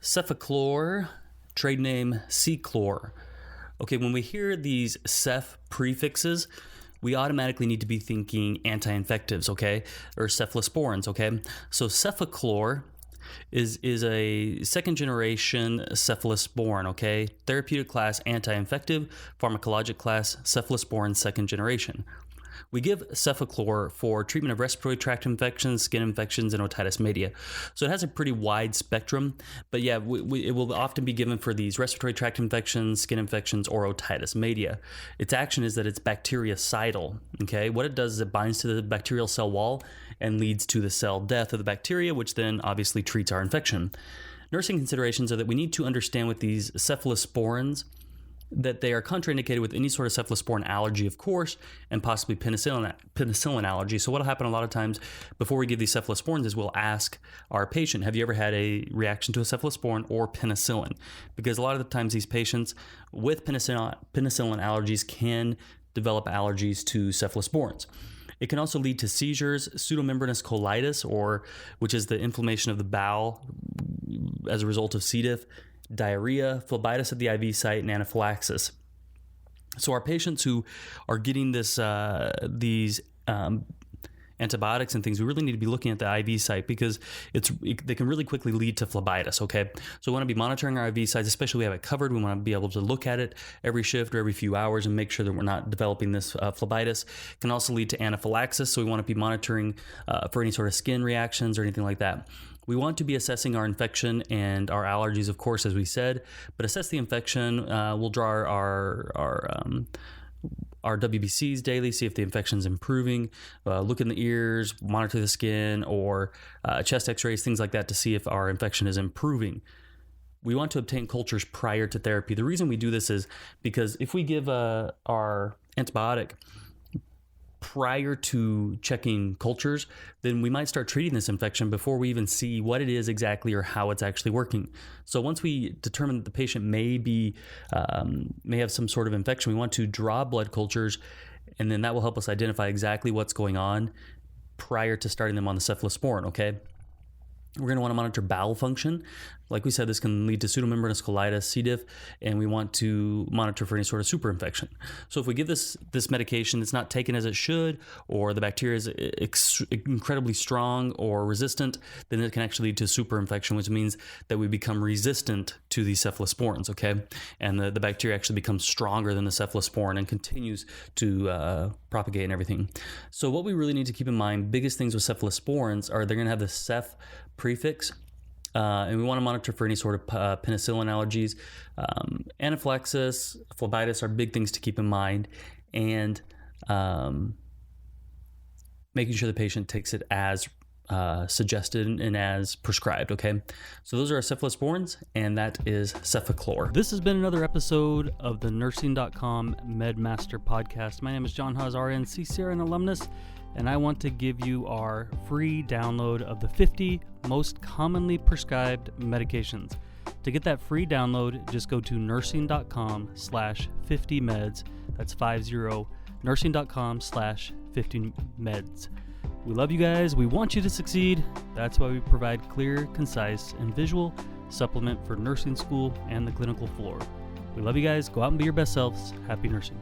Cefaclor, trade name Ceclor. Okay, when we hear these Ceph prefixes, we automatically need to be thinking anti-infectives, okay? Or cephalosporins, okay? So Cefaclor is a second generation Cephalosporin, okay? Therapeutic Class, Anti-infective, Pharmacologic Class, Cephalosporin second generation. We give Cefaclor for treatment of respiratory tract infections, skin infections, and otitis media. So it has a pretty wide spectrum, but yeah, it will often be given for these respiratory tract infections, skin infections, or otitis media. Its action is that it's bactericidal, okay? What it does is it binds to the bacterial cell wall and leads to the cell death of the bacteria, which then obviously treats our infection. Nursing considerations are that we need to understand with these cephalosporins that they are contraindicated with any sort of cephalosporin allergy, of course, and possibly penicillin allergy. So what will happen a lot of times before we give these cephalosporins is we'll ask our patient, have you ever had a reaction to a cephalosporin or penicillin? Because a lot of the times these patients with penicillin allergies can develop allergies to cephalosporins. It can also lead to seizures, pseudomembranous colitis, which is the inflammation of the bowel as a result of C. diff, diarrhea, phlebitis at the IV site, and anaphylaxis. So our patients who are getting these antibiotics and things, we really need to be looking at the IV site because they can really quickly lead to phlebitis, okay? So we want to be monitoring our IV sites, especially if we have it covered. We want to be able to look at it every shift or every few hours and make sure that we're not developing this phlebitis. It can also lead to anaphylaxis, so we want to be monitoring for any sort of skin reactions or anything like that. We want to be assessing our infection and our allergies, of course, as we said, but assess the infection. We'll draw our WBCs daily, see if the infection is improving, look in the ears, monitor the skin, or chest x-rays, things like that to see if our infection is improving. We want to obtain cultures prior to therapy. The reason we do this is because if we give our antibiotic prior to checking cultures, then we might start treating this infection before we even see what it is exactly or how it's actually working. So once we determine that the patient may have some sort of infection, we want to draw blood cultures, and then that will help us identify exactly what's going on prior to starting them on the cephalosporin, okay? We're going to want to monitor bowel function. Like we said, this can lead to pseudomembranous colitis, C. diff, and we want to monitor for any sort of superinfection. So if we give this medication that's not taken as it should, or the bacteria is incredibly strong or resistant, then it can actually lead to superinfection, which means that we become resistant to these cephalosporins, okay? And the bacteria actually becomes stronger than the cephalosporin and continues to propagate and everything. So what we really need to keep in mind, biggest things with cephalosporins are they're going to have the Ceph prefix, and we want to monitor for any sort of penicillin allergies. Anaphylaxis, phlebitis are big things to keep in mind, and making sure the patient takes it as suggested and as prescribed, okay? So those are our cephalosporins, and that is Cefaclor. This has been another episode of the Nursing.com MedMaster podcast. My name is John Haas, RN, CCRN alumnus, and I want to give you our free download of the 50 most commonly prescribed medications. To get that free download, just go to nursing.com/50meds. That's 50, nursing.com/50meds. We love you guys. We want you to succeed. That's why we provide clear, concise, and visual supplement for nursing school and the clinical floor. We love you guys. Go out and be your best selves. Happy nursing.